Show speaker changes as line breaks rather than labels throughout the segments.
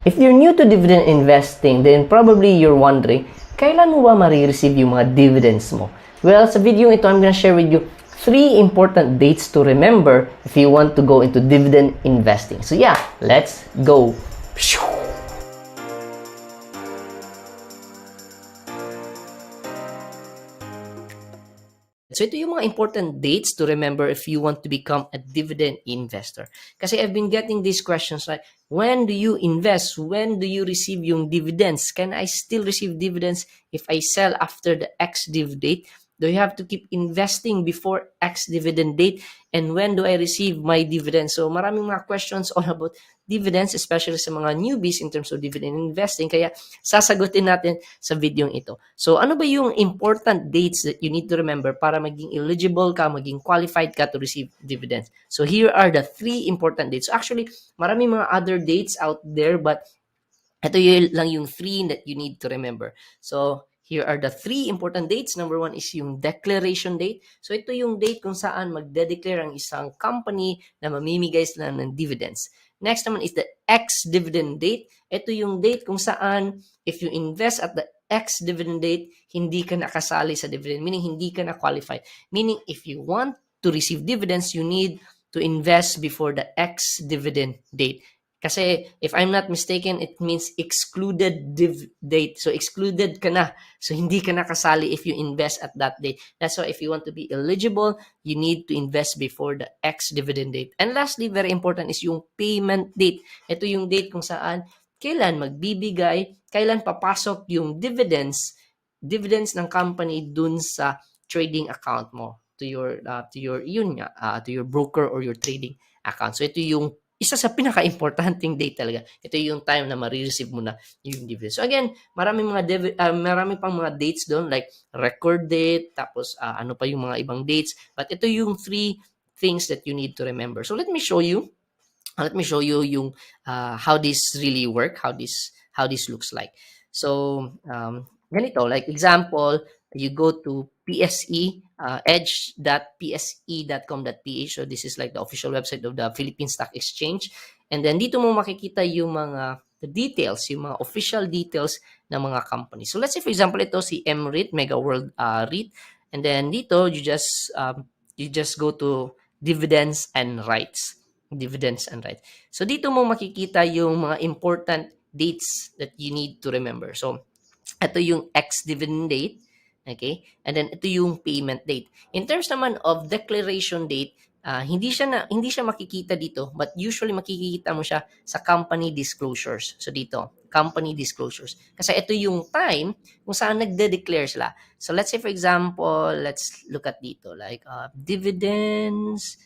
If you're new to dividend investing, then probably you're wondering, kailan mo ba marireceive yung mga dividends mo? Well, sa video ito, I'm gonna share with you 3 important dates to remember if you want to go into dividend investing. So yeah, let's go! So ito yung mga important dates to remember if you want to become a dividend investor. Kasi I've been getting these questions like, when do you invest? When do you receive yung dividends? Can I still receive dividends if I sell after the ex-div date? Do you have to keep investing before ex-dividend date? And when do I receive my dividends? So maraming mga questions all about dividends, especially sa mga newbies in terms of dividend investing. Kaya sasagutin natin sa video ito. So ano ba yung important dates that you need to remember para maging eligible ka, maging qualified ka to receive dividends? So here are the 3 important dates. So actually, maraming mga other dates out there, but ito yun lang yung 3 that you need to remember. So here are the 3 important dates. Number 1 is yung declaration date. So ito yung date kung saan magde-declare ang isang company na mamimigay sila ng dividends. Next naman is the ex-dividend date. Ito yung date kung saan if you invest at the ex-dividend date, hindi ka nakasali sa dividend, meaning hindi ka na-qualified. Meaning if you want to receive dividends, you need to invest before the ex-dividend date. Kasi if I'm not mistaken, it means excluded div date. So excluded ka na. So hindi ka nakasali if you invest at that date. That's why if you want to be eligible, you need to invest before the ex-dividend date. And lastly, very important is yung payment date. Ito yung date kung saan kailan magbibigay, kailan papasok yung dividends ng company dun sa trading account mo to your to your broker or your trading account. So ito yung isa sa pinaka-importanting date talaga. Ito yung time na ma-receive mo na yung dividends. So again, marami pang mga dates doon like record date, tapos ano pa yung mga ibang dates. But ito yung 3 things that you need to remember. So let me show you yung how this really work, how this looks like. So ganito, like example, you go to PSE, edge.pse.com.ph. So this is like the official website of the Philippine Stock Exchange. And then dito mo makikita yung mga details, yung mga official details ng mga company. So let's say for example ito si MREIT, Mega World REIT. And then dito you just go to dividends and rights. So dito mo makikita yung mga important dates that you need to remember. So ito yung ex-dividend date, okay? And then ito yung payment date. In terms naman of declaration date, hindi siya makikita dito, but usually makikita mo siya sa company disclosures. So dito, company disclosures. Kasi ito yung time kung saan nagde-declare sila. So let's say for example, let's look at dito like dividends,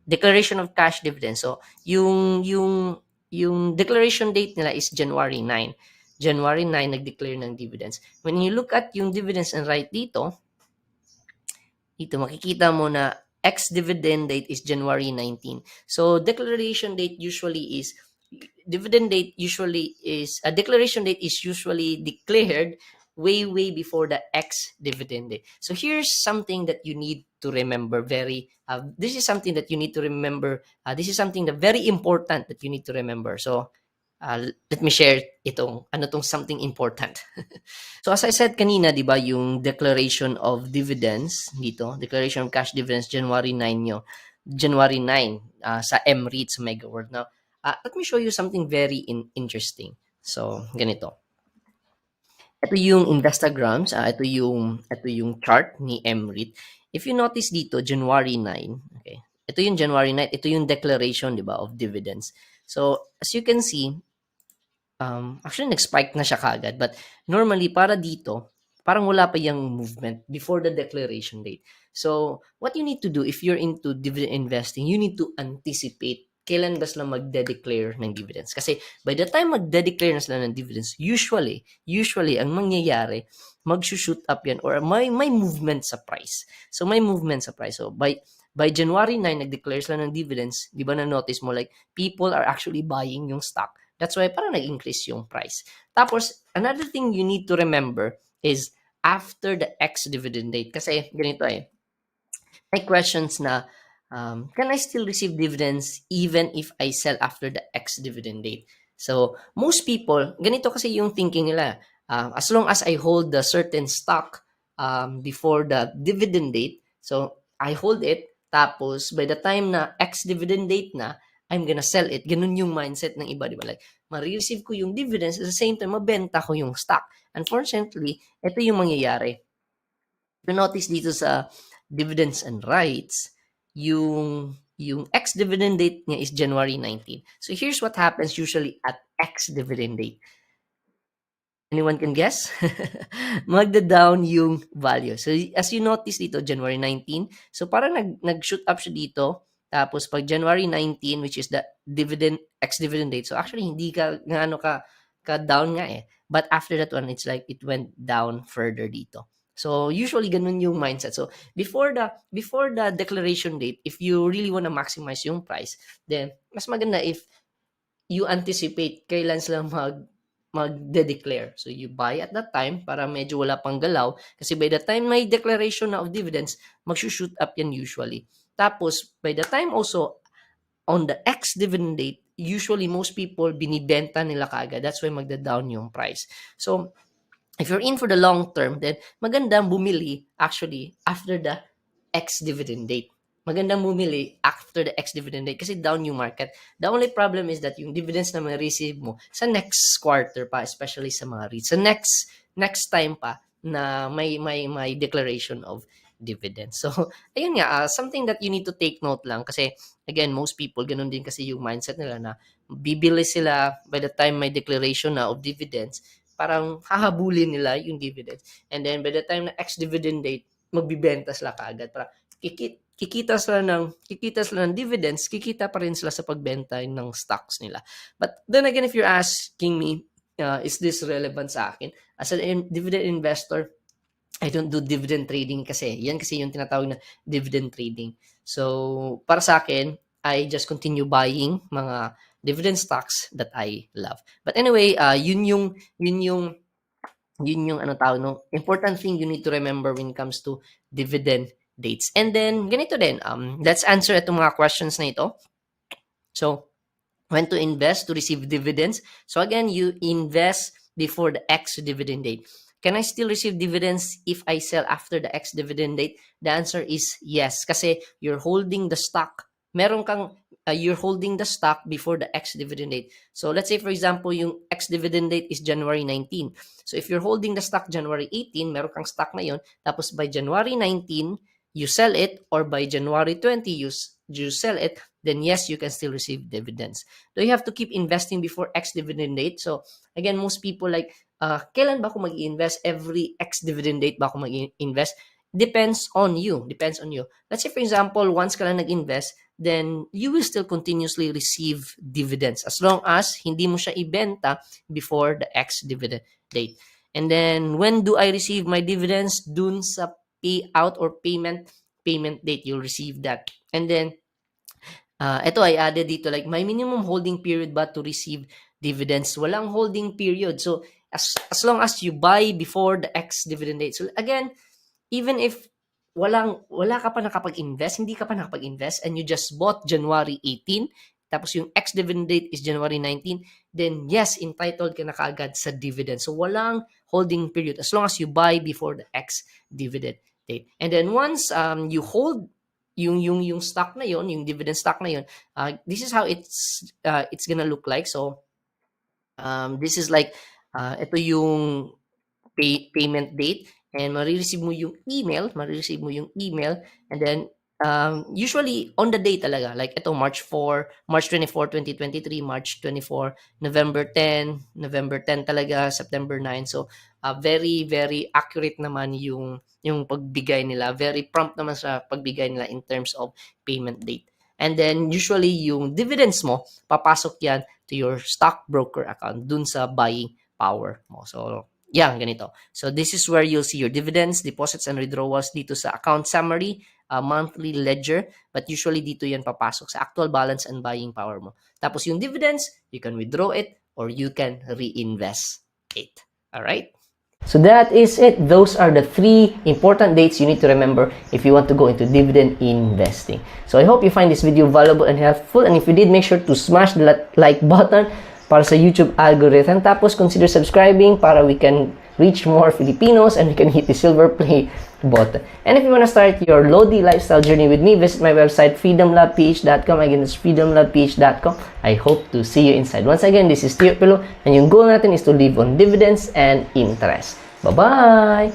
declaration of cash dividends. So yung declaration date nila is January 9. January 9 nag-declare ng dividends. When you look at yung dividends and right dito makikita mo na ex-dividend date is January 19. So declaration date usually is declaration date is usually declared way before the ex-dividend date. So here's something that you need to remember this is something that you need to remember. This is something that very important that you need to remember. So let me share tong something important. So as I said kanina, di ba, yung declaration of dividends dito, declaration of cash dividends, January 9 January 9 sa MREIT, sa Mega World. Now, let me show you something very interesting. So, ganito. Ito yung Instagrams, ito yung chart ni MREIT. If you notice dito, January 9, okay. Ito yung January 9, ito yung declaration, di ba, of dividends. So, as you can see, actually nag-spike na siya kagad, but normally para dito, parang wala pa yung movement before the declaration date. So, what you need to do if you're into dividend investing, you need to anticipate kailan ba sila magde-declare ng dividends. Kasi by the time magde-declare na sila ng dividends, usually ang mangyayari, mag-shoot up yan or may movement sa price. So, may movement sa price. So, by January 9, nag-declare sila ng dividends, di ba na-notice mo, like, people are actually buying yung stock. That's why parang nag-increase yung price. Tapos, another thing you need to remember is after the ex-dividend date. Kasi ganito may questions na, can I still receive dividends even if I sell after the ex-dividend date? So, most people, ganito kasi yung thinking nila. As long as I hold the certain stock before the dividend date, so I hold it, tapos by the time na ex-dividend date na, I'm gonna sell it. Ganun yung mindset ng iba, di ba? Like, ma-receive ko yung dividends, at the same time, mabenta ko yung stock. Unfortunately, ito yung mangyayari. If you notice dito sa dividends and rights, yung ex-dividend date niya is January 19. So here's what happens usually at ex-dividend date. Anyone can guess? Magda-down yung value. So as you notice dito, January 19. So parang nag-shoot up siya dito. Tapos pag January 19, which is the dividend, ex-dividend date. So actually hindi ka gaano ka down nga eh. But after that one, it's like it went down further dito. So usually ganun yung mindset. So before the declaration date, if you really want to maximize yung price, then mas maganda if you anticipate kailan sila magde-declare. So you buy at that time para medyo wala pang galaw kasi by the time may declaration na of dividends, mag-shoot up yan usually. Tapos by the time also on the ex-dividend date, usually most people binibenta nila kaagad. That's why magda-down yung price. So if you're in for the long term, then magandang bumili actually after the ex-dividend date. Magandang bumili after the ex-dividend date kasi down yung market. The only problem is that yung dividends na ma-receive mo sa next quarter pa, especially sa mga REITs, sa next time pa na may declaration of dividends. So, ayun nga, something that you need to take note lang kasi again, most people, ganun din kasi yung mindset nila na bibili sila by the time may declaration na of dividends, parang hahabulin nila yung dividends. And then by the time na ex-dividend date, magbibenta sila kaagad para kikita sila ng dividends, kikita pa rin sila sa pagbenta ng stocks nila. But then again, if you're asking me, is this relevant sa akin? As a dividend investor, I don't do dividend trading kasi. Yan kasi yung tinatawag na dividend trading. So, para sa akin, I just continue buying mga dividend stocks that I love. But anyway, yun yung ano tawag no, important thing you need to remember when it comes to dividend dates. And then ganito din, let's answer itong mga questions na ito. So, when to invest to receive dividends? So again, you invest before the ex-dividend date. Can I still receive dividends if I sell after the ex-dividend date? The answer is yes, kasi you're holding the stock. You're holding the stock before the ex-dividend date. So let's say for example, yung ex-dividend date is January 19. So if you're holding the stock January 18, meron kang stock na yun, tapos by January 19, you sell it, or by January 20, you sell it, then yes, you can still receive dividends. So you have to keep investing before ex-dividend date. So again, most people like, kailan ba ako mag-invest? Every ex-dividend date ba ako mag-invest? Depends on you. Let's say for example, once ka lang nag-invest, then you will still continuously receive dividends as long as hindi mo siya ibenta before the ex-dividend date. And then, when do I receive my dividends? Dun sa payout or payment date, you'll receive that. And then, ito I added dito, like, my minimum holding period ba to receive dividends? Walang holding period. So, as long as you buy before the ex-dividend date. So, again, even if wala ka pa nakapag-invest, hindi ka pa nakapag-invest, and you just bought January 18, tapos yung ex-dividend date is January 19, then yes, entitled ka na kaagad sa dividend. So, walang holding period as long as you buy before the ex-dividend date. And then once you hold yung stock na yon, yung dividend stock na yon, this is how it's gonna look like. So, this is like, ito yung payment date, and marireceive mo yung email, and then usually on the day talaga, like ito March 24, 2023, March 24, November 10 talaga, September 9. So very very accurate naman yung pagbigay nila, very prompt naman sa pagbigay nila in terms of payment date. And then usually yung dividends mo, papasok yan to your stockbroker account dun sa buying power mo. So yan, ganito. So this is where you'll see your dividends, deposits, and withdrawals dito sa account summary, monthly ledger, but usually dito yan papasok sa actual balance and buying power mo. Tapos yung dividends, you can withdraw it or you can reinvest it. Alright? So that is it. Those are the 3 important dates you need to remember if you want to go into dividend investing. So I hope you find this video valuable and helpful, and if you did, make sure to smash the like button, para sa YouTube algorithm. Tapos, consider subscribing para we can reach more Filipinos and we can hit the silver play button. And if you want to start your Lodi lifestyle journey with me, visit my website, freedomloveph.com. Again, it's freedomloveph.com. I hope to see you inside. Once again, this is Tiyo, Pilo, and yung goal natin is to live on dividends and interest. Bye-bye!